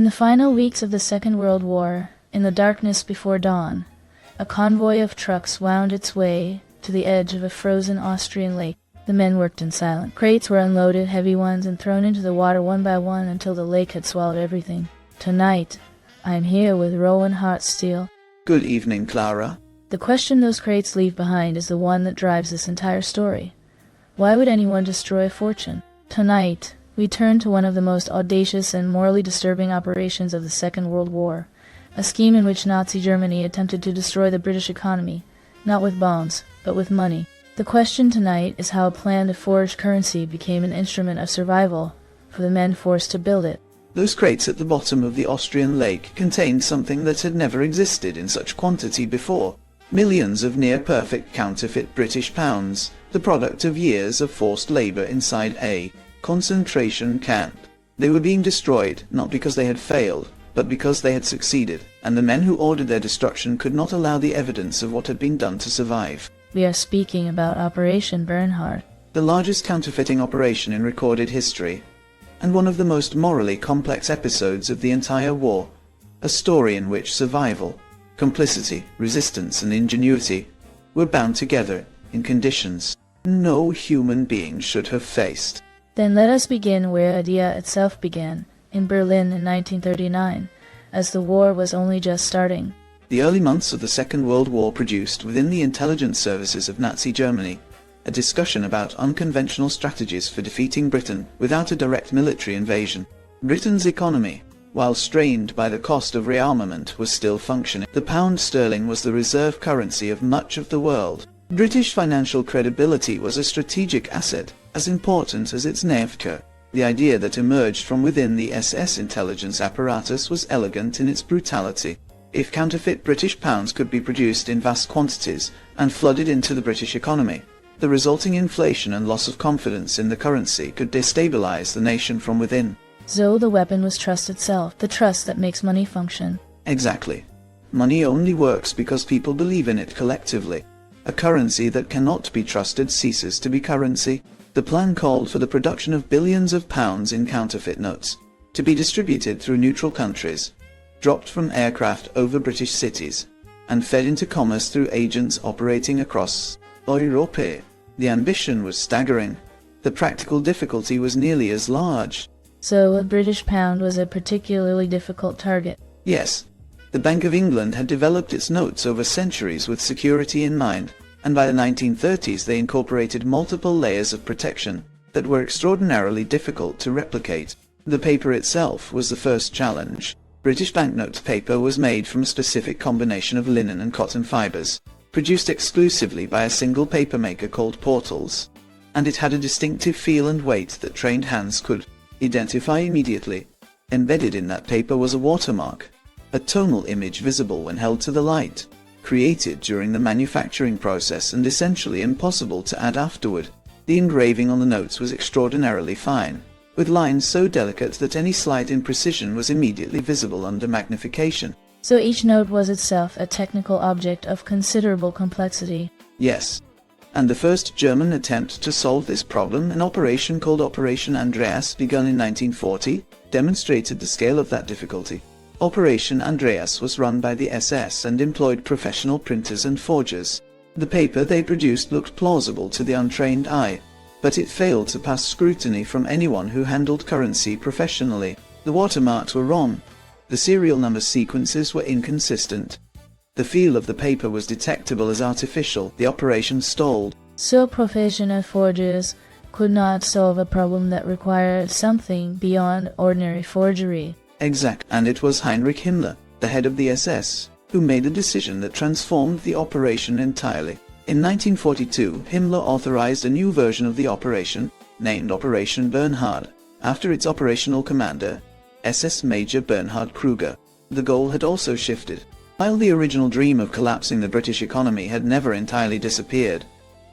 In the final weeks of the Second World War, in the darkness before dawn, a convoy of trucks wound its way to the edge of a frozen Austrian lake. The men worked in silence. Crates were unloaded, heavy ones, and thrown into the water one by one until the lake had swallowed everything. Tonight, I am here with Rowan Hartsteele. Good evening, Clara. The question those crates leave behind is the one that drives this entire story. Why would anyone destroy a fortune? Tonight, we turn to one of the most audacious and morally disturbing operations of the Second World War, a scheme in which Nazi Germany attempted to destroy the British economy, not with bombs, but with money. The question tonight is how a plan to forge currency became an instrument of survival for the men forced to build it. Those crates at the bottom of the Austrian lake contained something that had never existed in such quantity before. Millions of near-perfect counterfeit British pounds, the product of years of forced labor inside a concentration camp. They were being destroyed, not because they had failed, but because they had succeeded, and the men who ordered their destruction could not allow the evidence of what had been done to survive. We are speaking about Operation Bernhard, the largest counterfeiting operation in recorded history, and one of the most morally complex episodes of the entire war, a story in which survival, complicity, resistance, and ingenuity were bound together in conditions no human being should have faced. Then let us begin where idea itself began, in Berlin in 1939, as the war was only just starting. The early months of the Second World War produced within the intelligence services of Nazi Germany a discussion about unconventional strategies for defeating Britain without a direct military invasion. Britain's economy, while strained by the cost of rearmament, was still functioning. The pound sterling was the reserve currency of much of the world. British financial credibility was a strategic asset, as important as its Navke. The idea that emerged from within the SS intelligence apparatus was elegant in its brutality. If counterfeit British pounds could be produced in vast quantities and flooded into the British economy, the resulting inflation and loss of confidence in the currency could destabilize the nation from within. So the weapon was trust itself, the trust that makes money function. Exactly. Money only works because people believe in it collectively. A currency that cannot be trusted ceases to be currency. The plan called for the production of billions of pounds in counterfeit notes, to be distributed through neutral countries, dropped from aircraft over British cities, and fed into commerce through agents operating across Europe. The ambition was staggering. The practical difficulty was nearly as large. So a British pound was a particularly difficult target. Yes. The Bank of England had developed its notes over centuries with security in mind, and by the 1930s they incorporated multiple layers of protection that were extraordinarily difficult to replicate. The paper itself was the first challenge. British banknote paper was made from a specific combination of linen and cotton fibers, produced exclusively by a single papermaker called Portals, and it had a distinctive feel and weight that trained hands could identify immediately. Embedded in that paper was a watermark, a tonal image visible when held to the light, created during the manufacturing process and essentially impossible to add afterward. The engraving on the notes was extraordinarily fine, with lines so delicate that any slight imprecision was immediately visible under magnification. So each note was itself a technical object of considerable complexity. Yes. And the first German attempt to solve this problem, an operation called Operation Andreas, begun in 1940, demonstrated the scale of that difficulty. Operation Andreas was run by the SS and employed professional printers and forgers. The paper they produced looked plausible to the untrained eye, but it failed to pass scrutiny from anyone who handled currency professionally. The watermarks were wrong. The serial number sequences were inconsistent. The feel of the paper was detectable as artificial. The operation stalled. So professional forgers could not solve a problem that required something beyond ordinary forgery. Exact. And it was Heinrich Himmler, the head of the SS, who made a decision that transformed the operation entirely. In 1942, Himmler authorized a new version of the operation, named Operation Bernhard, after its operational commander, SS Major Bernhard Kruger. The goal had also shifted. While the original dream of collapsing the British economy had never entirely disappeared,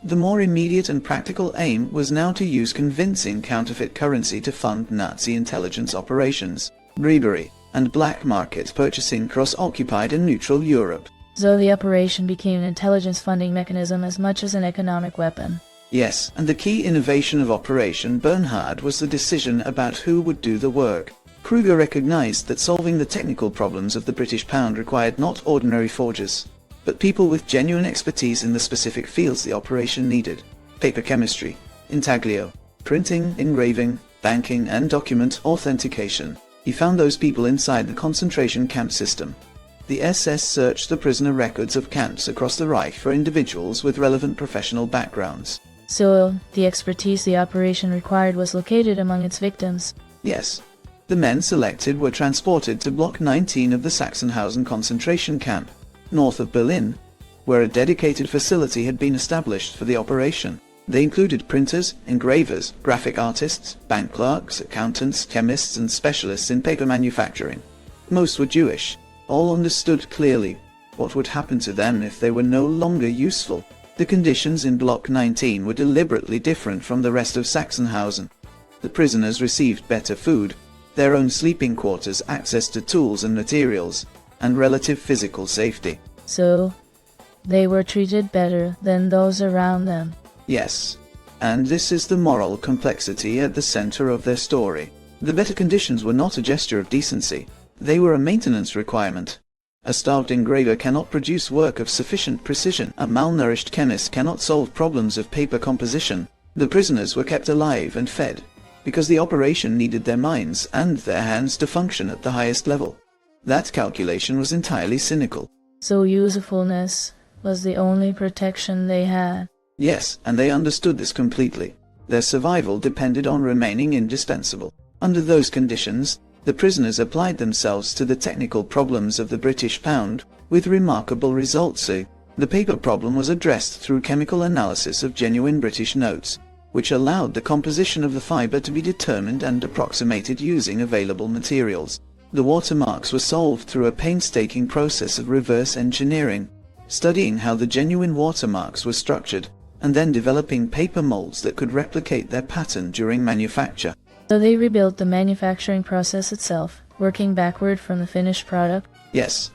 the more immediate and practical aim was now to use convincing counterfeit currency to fund Nazi intelligence operations, bribery, and black market purchasing across-occupied and neutral Europe. So the operation became an intelligence funding mechanism as much as an economic weapon. Yes, and the key innovation of Operation Bernhard was the decision about who would do the work. Kruger recognized that solving the technical problems of the British pound required not ordinary forgers, but people with genuine expertise in the specific fields the operation needed: paper chemistry, intaglio, printing, engraving, banking, and document authentication. He found those people inside the concentration camp system. The SS searched the prisoner records of camps across the Reich for individuals with relevant professional backgrounds. So, the expertise the operation required was located among its victims. Yes. The men selected were transported to Block 19 of the Sachsenhausen concentration camp, north of Berlin, where a dedicated facility had been established for the operation. They included printers, engravers, graphic artists, bank clerks, accountants, chemists, and specialists in paper manufacturing. Most were Jewish. All understood clearly what would happen to them if they were no longer useful. The conditions in Block 19 were deliberately different from the rest of Sachsenhausen. The prisoners received better food, their own sleeping quarters, access to tools and materials, and relative physical safety. So, they were treated better than those around them. Yes. And this is the moral complexity at the center of their story. The better conditions were not a gesture of decency. They were a maintenance requirement. A starved engraver cannot produce work of sufficient precision. A malnourished chemist cannot solve problems of paper composition. The prisoners were kept alive and fed, because the operation needed their minds and their hands to function at the highest level. That calculation was entirely cynical. So usefulness was the only protection they had. Yes, and they understood this completely. Their survival depended on remaining indispensable. Under those conditions, the prisoners applied themselves to the technical problems of the British pound, with remarkable results. The paper problem was addressed through chemical analysis of genuine British notes, which allowed the composition of the fiber to be determined and approximated using available materials. The watermarks were solved through a painstaking process of reverse engineering, studying how the genuine watermarks were structured, and then developing paper molds that could replicate their pattern during manufacture. So they rebuilt the manufacturing process itself, working backward from the finished product? Yes.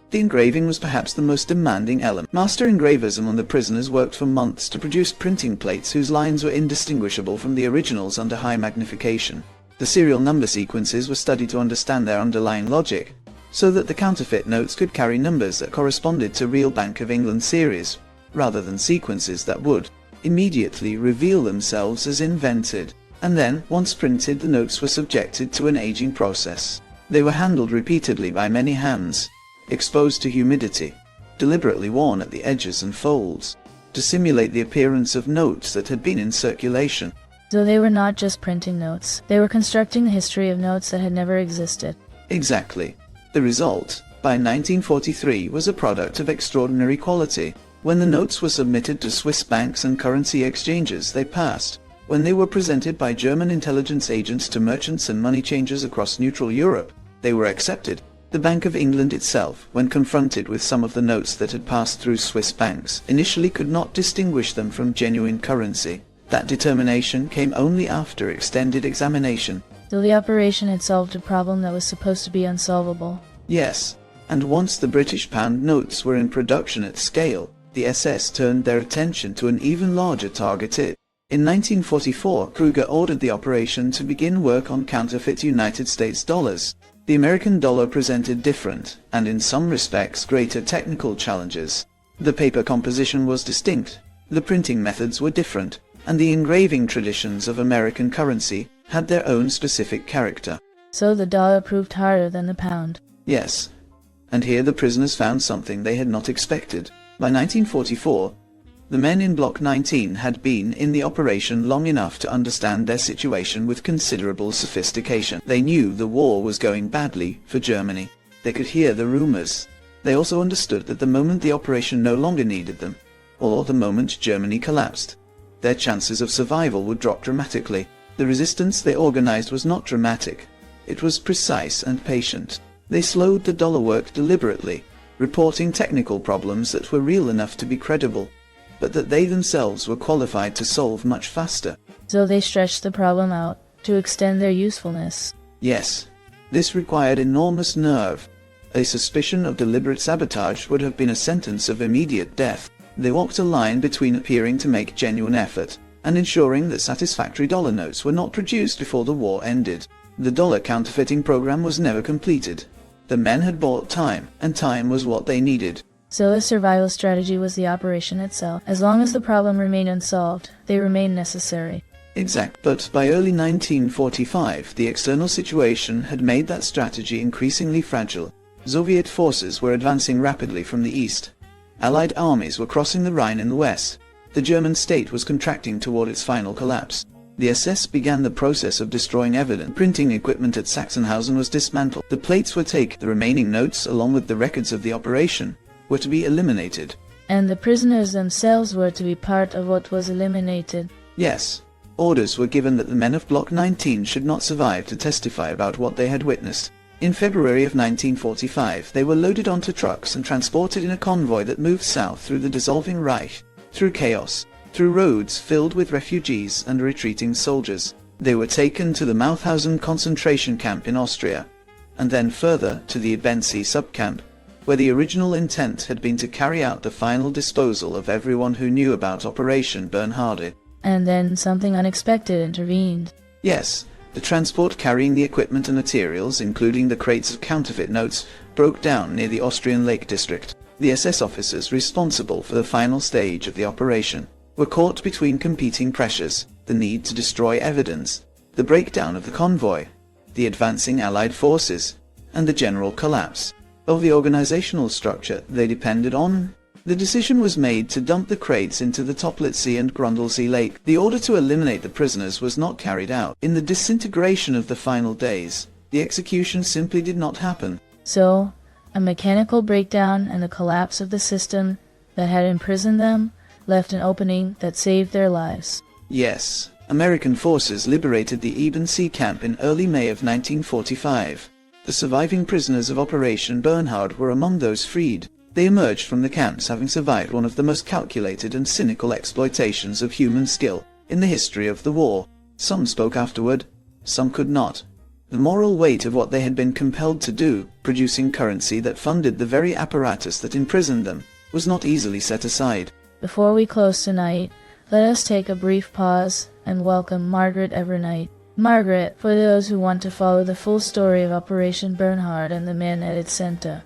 The engraving was perhaps the most demanding element. Master engravers among the prisoners worked for months to produce printing plates whose lines were indistinguishable from the originals under high magnification. The serial number sequences were studied to understand their underlying logic, so that the counterfeit notes could carry numbers that corresponded to real Bank of England series, rather than sequences that would immediately reveal themselves as invented. And then, once printed, the notes were subjected to an aging process. They were handled repeatedly by many hands, exposed to humidity, deliberately worn at the edges and folds, to simulate the appearance of notes that had been in circulation. So they were not just printing notes, they were constructing the history of notes that had never existed. Exactly. The result, by 1943, was a product of extraordinary quality. When the notes were submitted to Swiss banks and currency exchanges, they passed. When they were presented by German intelligence agents to merchants and money changers across neutral Europe, they were accepted. The Bank of England itself, when confronted with some of the notes that had passed through Swiss banks, initially could not distinguish them from genuine currency. That determination came only after extended examination. So the operation had solved a problem that was supposed to be unsolvable. Yes, and once the British pound notes were in production at scale, the SS turned their attention to an even larger target. In 1944, Kruger ordered the operation to begin work on counterfeit United States dollars. The American dollar presented different, and in some respects greater technical challenges. The paper composition was distinct, the printing methods were different, and the engraving traditions of American currency had their own specific character. So the dollar proved harder than the pound. Yes, and here the prisoners found something they had not expected. By 1944, the men in Block 19 had been in the operation long enough to understand their situation with considerable sophistication. They knew the war was going badly for Germany. They could hear the rumors. They also understood that the moment the operation no longer needed them, or the moment Germany collapsed, their chances of survival would drop dramatically. The resistance they organized was not dramatic. It was precise and patient. They slowed the dollar work deliberately, reporting technical problems that were real enough to be credible, but that they themselves were qualified to solve much faster. So they stretched the problem out to extend their usefulness. Yes, this required enormous nerve. A suspicion of deliberate sabotage would have been a sentence of immediate death. They walked a line between appearing to make genuine effort and ensuring that satisfactory dollar notes were not produced before the war ended. The dollar counterfeiting program was never completed. The men had bought time, and time was what they needed. So the survival strategy was the operation itself. As long as the problem remained unsolved, they remained necessary. Exact. But by early 1945, the external situation had made that strategy increasingly fragile. Soviet forces were advancing rapidly from the east. Allied armies were crossing the Rhine in the west. The German state was contracting toward its final collapse. The SS began the process of destroying evidence. Printing equipment at Sachsenhausen was dismantled. The plates were taken. The remaining notes, along with the records of the operation, were to be eliminated. And the prisoners themselves were to be part of what was eliminated. Yes. Orders were given that the men of Block 19 should not survive to testify about what they had witnessed. In February of 1945, they were loaded onto trucks and transported in a convoy that moved south through the dissolving Reich, through chaos, through roads filled with refugees and retreating soldiers. They were taken to the Mauthausen concentration camp in Austria, and then further to the Ebensee subcamp, where the original intent had been to carry out the final disposal of everyone who knew about Operation Bernhard. And then something unexpected intervened. Yes, the transport carrying the equipment and materials, including the crates of counterfeit notes, broke down near the Austrian Lake District. The SS officers responsible for the final stage of the operation were caught between competing pressures: the need to destroy evidence, the breakdown of the convoy, the advancing Allied forces, and the general collapse of the organizational structure they depended on. The decision was made to dump the crates into the Toplitzsee and Grundlsee Lake. The order to eliminate the prisoners was not carried out. In the disintegration of the final days, the execution simply did not happen. So, a mechanical breakdown and the collapse of the system that had imprisoned them left an opening that saved their lives. Yes, American forces liberated the Ebensee camp in early May of 1945. The surviving prisoners of Operation Bernhard were among those freed. They emerged from the camps having survived one of the most calculated and cynical exploitations of human skill in the history of the war. Some spoke afterward, some could not. The moral weight of what they had been compelled to do, producing currency that funded the very apparatus that imprisoned them, was not easily set aside. Before we close tonight, let us take a brief pause and welcome Margaret Evernight. Margaret, for those who want to follow the full story of Operation Bernhard and the men at its center,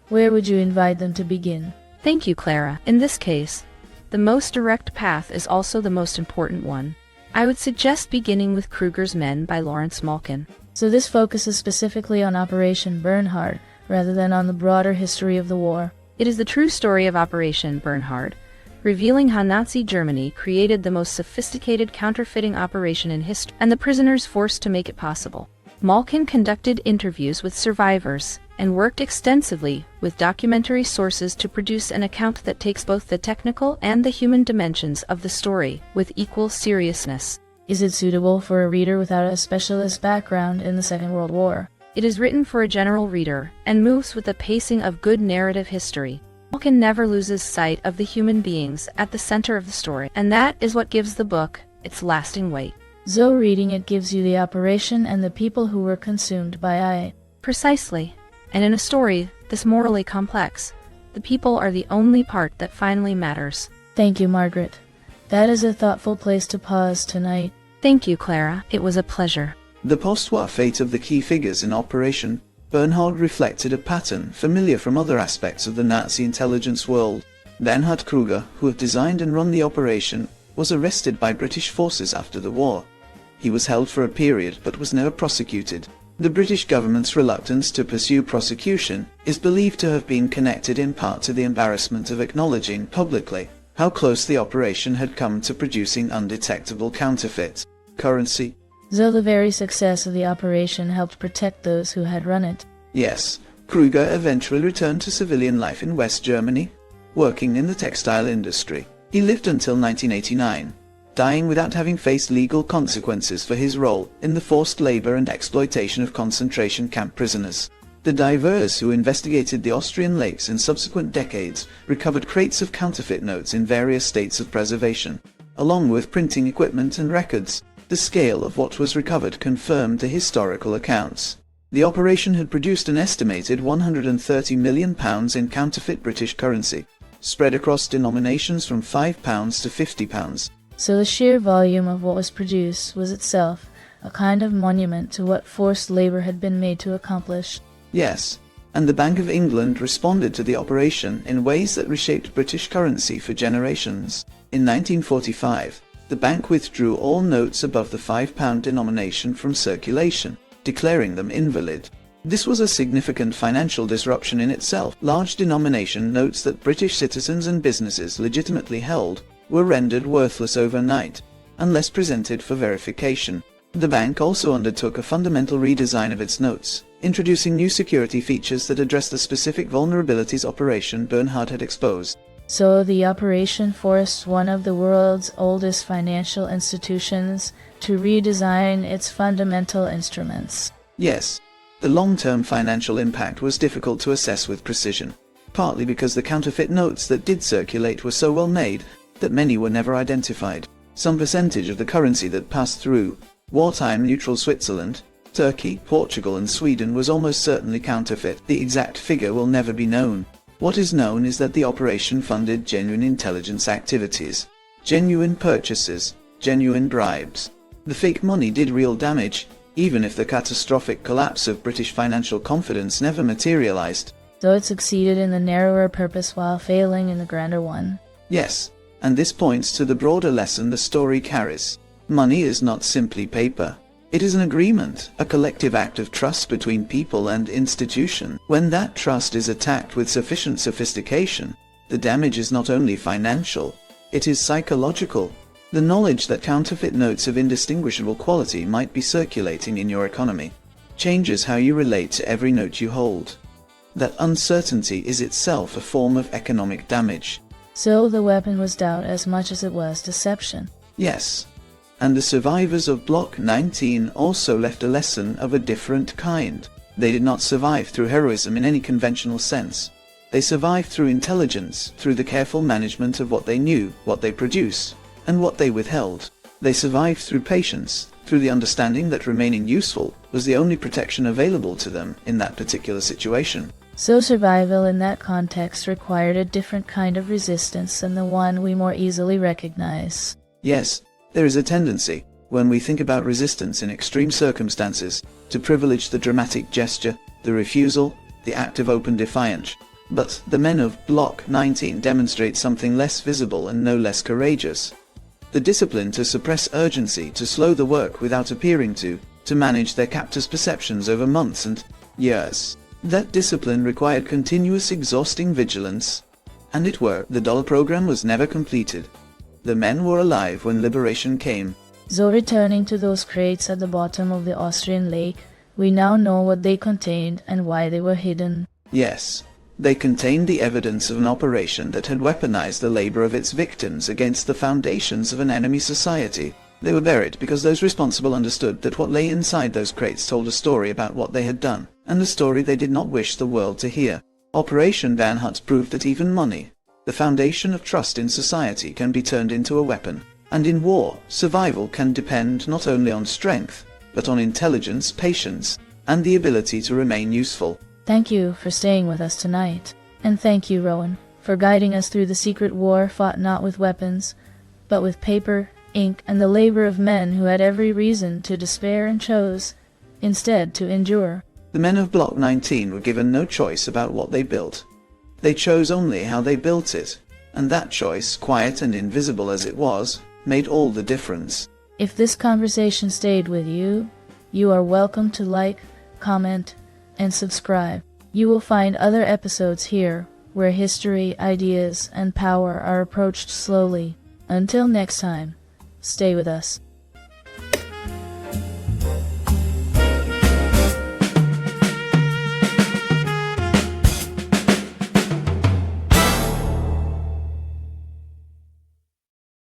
where would you invite them to begin? Thank you, Clara. In this case, the most direct path is also the most important one. I would suggest beginning with Kruger's Men by Lawrence Malkin. So this focuses specifically on Operation Bernhard, rather than on the broader history of the war. It is the true story of Operation Bernhard, revealing how Nazi Germany created the most sophisticated counterfeiting operation in history, and the prisoners forced to make it possible. Malkin conducted interviews with survivors and worked extensively with documentary sources to produce an account that takes both the technical and the human dimensions of the story with equal seriousness. Is it suitable for a reader without a specialist background in the Second World War? It is written for a general reader and moves with the pacing of good narrative history. Malkin never loses sight of the human beings at the center of the story, and that is what gives the book its lasting weight. So reading it gives you the operation and the people who were consumed by it. Precisely. And in a story this morally complex, the people are the only part that finally matters. Thank you, Margaret. That is a thoughtful place to pause tonight. Thank you, Clara. It was a pleasure. The post-war fate of the key figures in Operation Bernhard reflected a pattern familiar from other aspects of the Nazi intelligence world. Bernhard Kruger, who had designed and run the operation, was arrested by British forces after the war. He was held for a period but was never prosecuted. The British government's reluctance to pursue prosecution is believed to have been connected in part to the embarrassment of acknowledging publicly how close the operation had come to producing undetectable counterfeit currency. So the very success of the operation helped protect those who had run it. Yes, Kruger eventually returned to civilian life in West Germany, working in the textile industry. He lived until 1989, dying without having faced legal consequences for his role in the forced labor and exploitation of concentration camp prisoners. The divers who investigated the Austrian lakes in subsequent decades recovered crates of counterfeit notes in various states of preservation, along with printing equipment and records. The scale of what was recovered confirmed the historical accounts. The operation had produced an estimated £130 million in counterfeit British currency, spread across denominations from £5 to £50. So the sheer volume of what was produced was itself a kind of monument to what forced labor had been made to accomplish. Yes, and the Bank of England responded to the operation in ways that reshaped British currency for generations. In 1945, the bank withdrew all notes above the £5 denomination from circulation, declaring them invalid. This was a significant financial disruption in itself. Large denomination notes that British citizens and businesses legitimately held were rendered worthless overnight, unless presented for verification. The bank also undertook a fundamental redesign of its notes, introducing new security features that addressed the specific vulnerabilities Operation Bernhard had exposed. So the operation forced one of the world's oldest financial institutions to redesign its fundamental instruments. Yes, the long-term financial impact was difficult to assess with precision, partly because the counterfeit notes that did circulate were so well made that many were never identified. Some percentage of the currency that passed through wartime neutral Switzerland, Turkey, Portugal and Sweden was almost certainly counterfeit. The exact figure will never be known. What is known is that the operation funded genuine intelligence activities, genuine purchases, genuine bribes. The fake money did real damage, even if the catastrophic collapse of British financial confidence never materialized. So it succeeded in the narrower purpose while failing in the grander one. Yes, and this points to the broader lesson the story carries. Money is not simply paper. It is an agreement, a collective act of trust between people and institutions. When that trust is attacked with sufficient sophistication, the damage is not only financial, it is psychological. The knowledge that counterfeit notes of indistinguishable quality might be circulating in your economy changes how you relate to every note you hold. That uncertainty is itself a form of economic damage. So the weapon was doubt as much as it was deception. Yes. And the survivors of Block 19 also left a lesson of a different kind. They did not survive through heroism in any conventional sense. They survived through intelligence, through the careful management of what they knew, what they produced, and what they withheld. They survived through patience, through the understanding that remaining useful was the only protection available to them in that particular situation. So survival in that context required a different kind of resistance than the one we more easily recognize. Yes. There is a tendency, when we think about resistance in extreme circumstances, to privilege the dramatic gesture, the refusal, the act of open defiance. But the men of Block 19 demonstrate something less visible and no less courageous. The discipline to suppress urgency, to slow the work without appearing to manage their captors' perceptions over months and years. That discipline required continuous exhausting vigilance. And it worked. The dollar program was never completed. The men were alive when liberation came. So returning to those crates at the bottom of the Austrian lake, we now know what they contained and why they were hidden. Yes, they contained the evidence of an operation that had weaponized the labor of its victims against the foundations of an enemy society. They were buried because those responsible understood that what lay inside those crates told a story about what they had done, and a story they did not wish the world to hear. Operation Bernhard proved that even money, the foundation of trust in society, can be turned into a weapon. And in war, survival can depend not only on strength, but on intelligence, patience, and the ability to remain useful. Thank you for staying with us tonight. And thank you, Rowan, for guiding us through the secret war fought not with weapons, but with paper, ink, and the labor of men who had every reason to despair and chose, instead, to endure. The men of Block 19 were given no choice about what they built. They chose only how they built it, and that choice, quiet and invisible as it was, made all the difference. If this conversation stayed with you, you are welcome to like, comment, and subscribe. You will find other episodes here, where history, ideas, and power are approached slowly. Until next time, stay with us.